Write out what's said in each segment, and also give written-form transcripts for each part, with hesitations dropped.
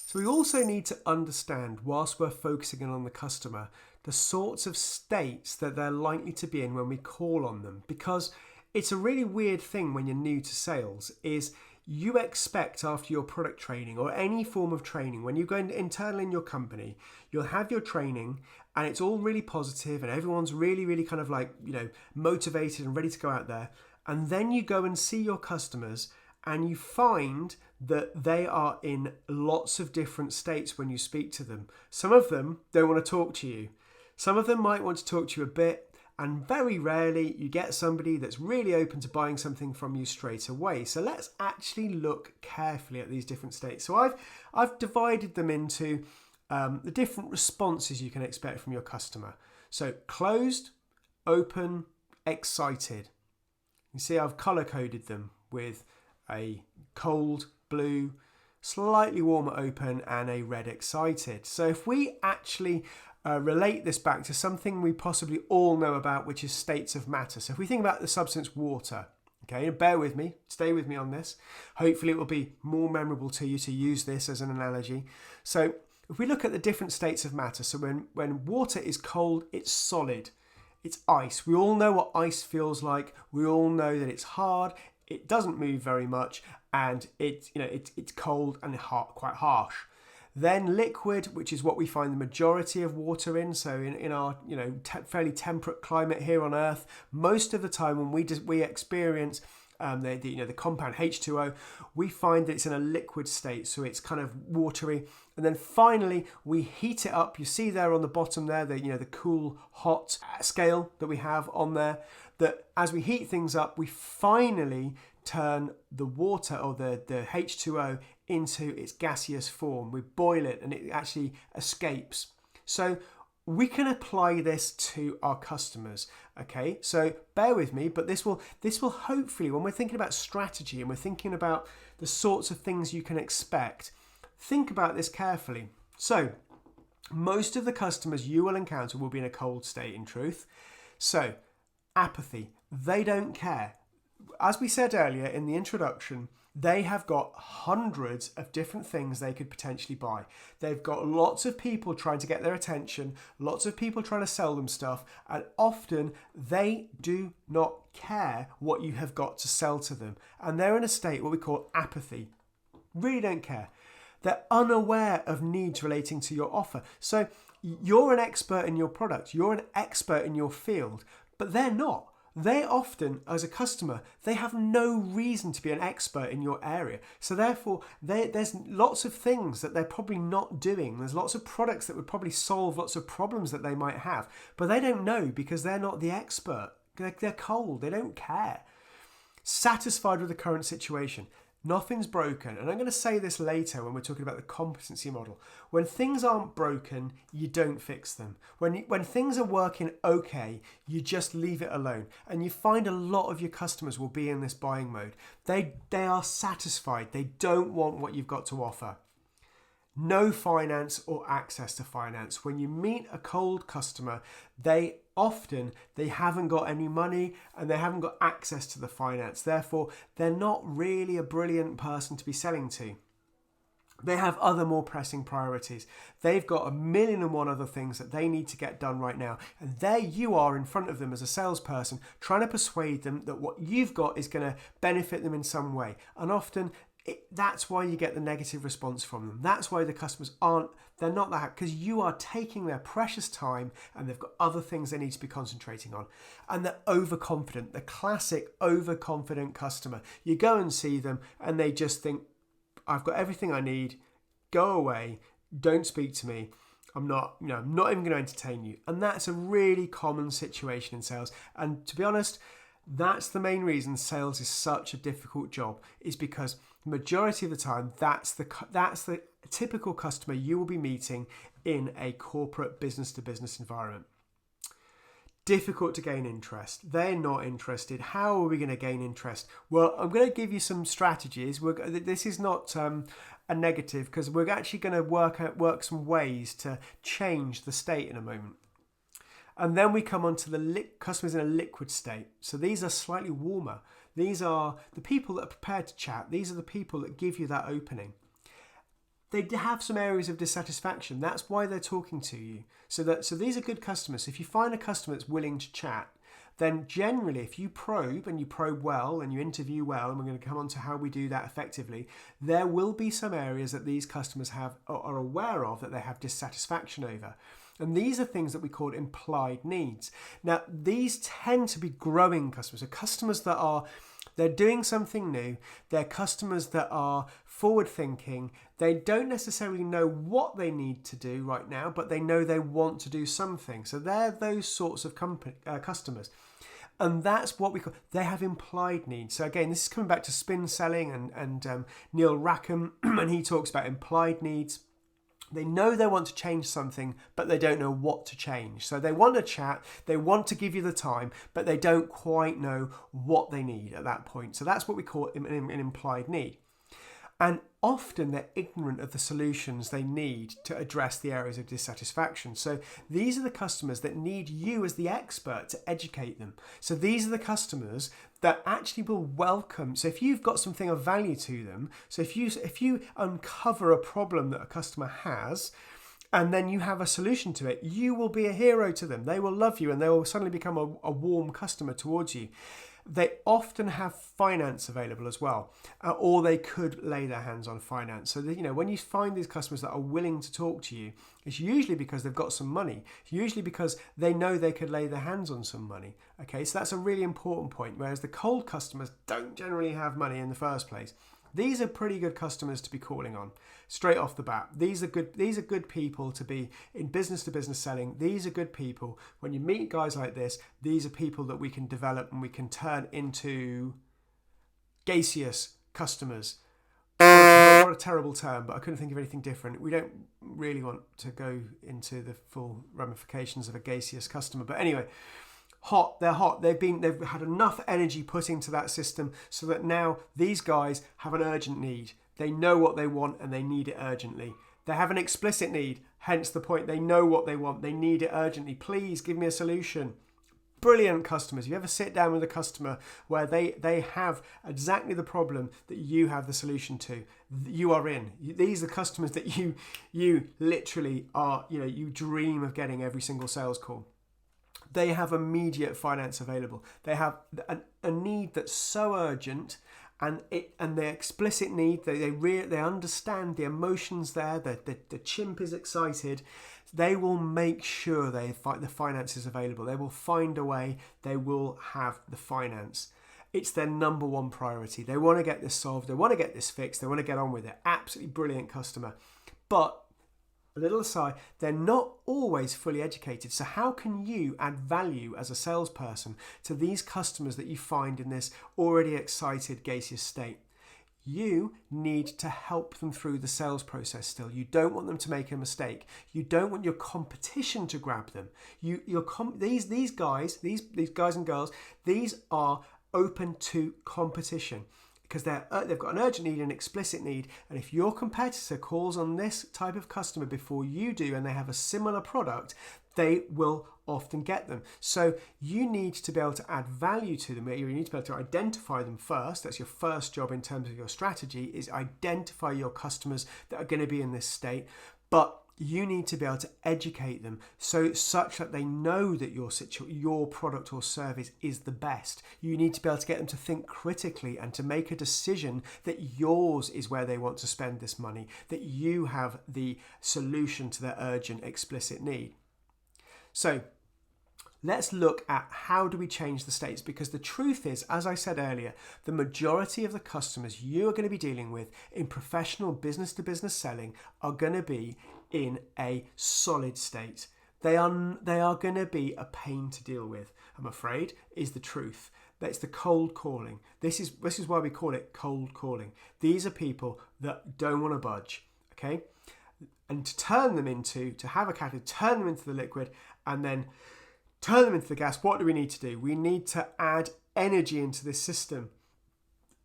So we also need to understand, whilst we're focusing on the customer, the sorts of states that they're likely to be in when we call on them. Because it's a really weird thing when you're new to sales is you expect after your product training or any form of training, when you go internal in your company, you'll have your training and it's all really positive and everyone's really, really kind of like, motivated and ready to go out there. And then you go and see your customers and you find that they are in lots of different states when you speak to them. Some of them don't want to talk to you. Some of them might want to talk to you a bit, and very rarely you get somebody that's really open to buying something from you straight away. So let's actually look carefully at these different states. So I've divided them into the different responses you can expect from your customer. So closed, open, excited. You see I've color coded them with a cold blue, slightly warmer open, and a red excited. So if we actually relate this back to something we possibly all know about, which is states of matter. So if we think about the substance water, okay, bear with me, stay with me on this. Hopefully it will be more memorable to you to use this as an analogy. So if we look at the different states of matter, so when water is cold, it's solid, it's ice. We all know what ice feels like. We all know that it's hard. It doesn't move very much, and it's cold and quite harsh. Then liquid, which is what we find the majority of water in. So in our fairly temperate climate here on Earth, most of the time when we experience the compound H2O, we find that it's in a liquid state, so it's kind of watery. And then finally we heat it up. You see there on the bottom there, the cool hot scale that we have on there. That as we heat things up, we finally turn the water or the H2O into its gaseous form. We boil it and it actually escapes. So we can apply this to our customers. Okay, so bear with me, but this will hopefully, when we're thinking about strategy and we're thinking about the sorts of things you can expect, think about this carefully. So most of the customers you will encounter will be in a cold state, in truth. So apathy, they don't care. As we said earlier in the introduction, they have got hundreds of different things they could potentially buy. They've got lots of people trying to get their attention, lots of people trying to sell them stuff, and often they do not care what you have got to sell to them. And they're in a state what we call apathy. Really don't care. They're unaware of needs relating to your offer. So you're an expert in your product, you're an expert in your field, but they're not. They often, as a customer, they have no reason to be an expert in your area. So therefore, there's lots of things that they're probably not doing. There's lots of products that would probably solve lots of problems that they might have. But they don't know because they're not the expert. They're cold. They don't care. Satisfied with the current situation. Nothing's broken. And I'm going to say this later when we're talking about the competency model. When things aren't broken, you don't fix them. When things are working okay, you just leave it alone. And you find a lot of your customers will be in this buying mode. They are satisfied. They don't want what you've got to offer. No finance or access to finance. When you meet a cold customer, they haven't got any money and they haven't got access to the finance. Therefore, they're not really a brilliant person to be selling to. They have other more pressing priorities. They've got 1,000,001 other things that they need to get done right now. And there you are in front of them as a salesperson, trying to persuade them that what you've got is going to benefit them in some way. And often that's why you get the negative response from them. That's why the customers they're not that happy, because you are taking their precious time and they've got other things they need to be concentrating on. And they're overconfident, the classic overconfident customer. You go and see them and they just think, I've got everything I need, go away, don't speak to me. I'm not even going to entertain you. And that's a really common situation in sales. And to be honest, that's the main reason sales is such a difficult job, is because the majority of the time, that's the typical customer you will be meeting in a corporate business-to-business environment. Difficult to gain interest. They're not interested. How are we going to gain interest? Well, I'm going to give you some strategies. This is not a negative, because we're actually going to work some ways to change the state in a moment. And then we come on to the customers in a liquid state. So these are slightly warmer. These are the people that are prepared to chat. These are the people that give you that opening. they have some areas of dissatisfaction. That's why they're talking to you. So these are good customers. So if you find a customer that's willing to chat, then generally if you probe and you probe well and you interview well, and we're going to come on to how we do that effectively, there will be some areas that these customers are aware of that they have dissatisfaction over. And these are things that we call implied needs. Now, these tend to be growing customers. So customers that they're doing something new. They're customers that are forward thinking. They don't necessarily know what they need to do right now, but they know they want to do something. So they're those sorts of customers. And that's what we call, they have implied needs. So again, this is coming back to spin selling and Neil Rackham, and he talks about implied needs. They know they want to change something, but they don't know what to change. So they want to chat, they want to give you the time, but they don't quite know what they need at that point. So that's what we call an implied need. And often they're ignorant of the solutions they need to address the areas of dissatisfaction. So these are the customers that need you as the expert to educate them. So these are the customers that actually will welcome. So if you've got something of value to them, so if you uncover a problem that a customer has, and then you have a solution to it, you will be a hero to them. They will love you and they will suddenly become a warm customer towards you. They often have finance available as well, or they could lay their hands on finance. So that, when you find these customers that are willing to talk to you, it's usually because they've got some money. It's usually because they know they could lay their hands on some money. Okay, so that's a really important point. Whereas the cold customers don't generally have money in the first place. These are pretty good customers to be calling on straight off the bat. These are good people to be in business to business selling. These are good people. When you meet guys like this, these are people that we can develop and we can turn into gaseous customers. What a terrible term, but I couldn't think of anything different. We don't really want to go into the full ramifications of a gaseous customer. But anyway, they're hot. They've had enough energy put into that system so that now these guys have an urgent need. They know what they want and they need it urgently. They have an explicit need, hence the point. They know what they want. They need it urgently. Please give me a solution. Brilliant customers. If you ever sit down with a customer where they have exactly the problem that you have the solution to, you are in. These are customers that you literally are, you dream of getting every single sales call. They have immediate finance available. They have a need that's so urgent, and the explicit need. They understand the emotions there. The chimp is excited. They will make sure the finance is available. They will find a way. They will have the finance. It's their number one priority. They want to get this solved. They want to get this fixed. They want to get on with it. Absolutely brilliant customer. But a little aside, they're not always fully educated. So how can you add value as a salesperson to these customers that you find in this already excited gaseous state? You need to help them through the sales process still. You don't want them to make a mistake. You don't want your competition to grab them. These guys and girls, these are open to competition, because they've got an urgent need and an explicit need. And if your competitor calls on this type of customer before you do and they have a similar product, they will often get them. So you need to be able to add value to them. You need to be able to identify them first. That's your first job in terms of your strategy, is identify your customers that are going to be in this state. But you need to be able to educate them such that they know that your product or service is the best. You need to be able to get them to think critically and to make a decision that yours is where they want to spend this money, that you have the solution to their urgent, explicit need. So let's look at how do we change the states, because the truth is, as I said earlier, the majority of the customers you are going to be dealing with in professional business-to-business selling are going to be in a solid state. They are going to be a pain to deal with, I'm afraid, is the truth. That's the cold calling. This is why we call it cold calling. These are people that don't want to budge, okay? And to turn them into the liquid and then turn them into the gas, what do we need to do? We need to add energy into this system.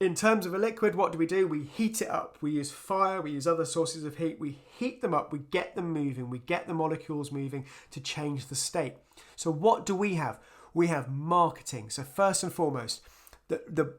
In terms of a liquid, what do? We heat it up. We use fire, we use other sources of heat. We heat them up, we get them moving, we get the molecules moving to change the state. So what do we have? We have marketing. So first and foremost,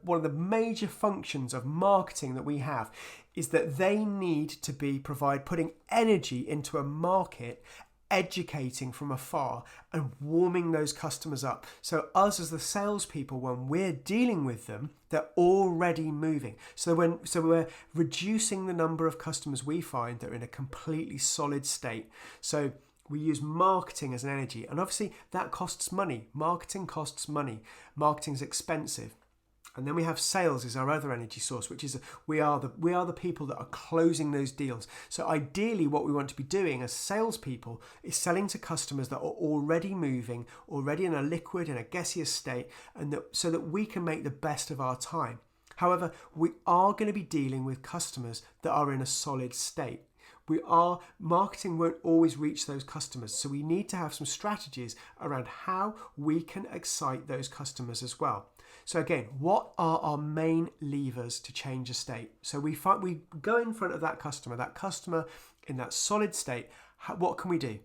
one of the major functions of marketing that we have is that they need to be putting energy into a market, educating from afar and warming those customers up. So us as the salespeople, when we're dealing with them, they're already moving. So we're reducing the number of customers we find that are in a completely solid state. So we use marketing as an energy, and obviously that costs money. Marketing costs money. Marketing's expensive. And then we have sales as our other energy source, which is we are the people that are closing those deals. So ideally what we want to be doing as salespeople is selling to customers that are already moving, already in a liquid and a gaseous state, and so that we can make the best of our time. However, we are going to be dealing with customers that are in a solid state. Marketing won't always reach those customers, so we need to have some strategies around how we can excite those customers as well. So again, what are our main levers to change a state? So we go in front of that customer in that solid state. What can we do?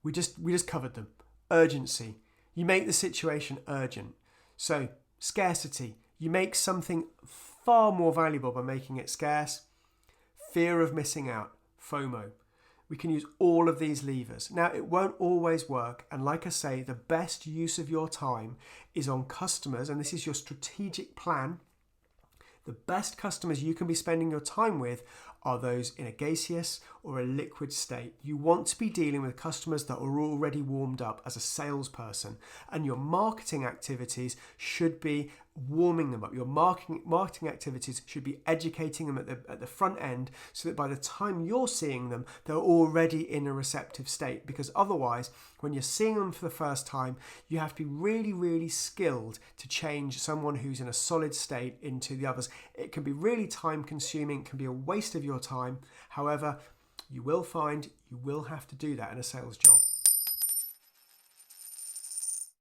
We just covered them. Urgency. You make the situation urgent. So scarcity. You make something far more valuable by making it scarce. Fear of missing out. FOMO. We can use all of these levers. Now, it won't always work. And like I say, the best use of your time is on customers. And this is your strategic plan. The best customers you can be spending your time with are those in a gaseous or a liquid state. You want to be dealing with customers that are already warmed up as a salesperson, and your marketing activities should be warming them up. Your marketing activities should be educating them at the front end, so that by the time you're seeing them, they're already in a receptive state. Because otherwise, when you're seeing them for the first time, you have to be really, really skilled to change someone who's in a solid state into the others. It can be really time consuming, it can be a waste of your time. However, you will find you will have to do that in a sales job.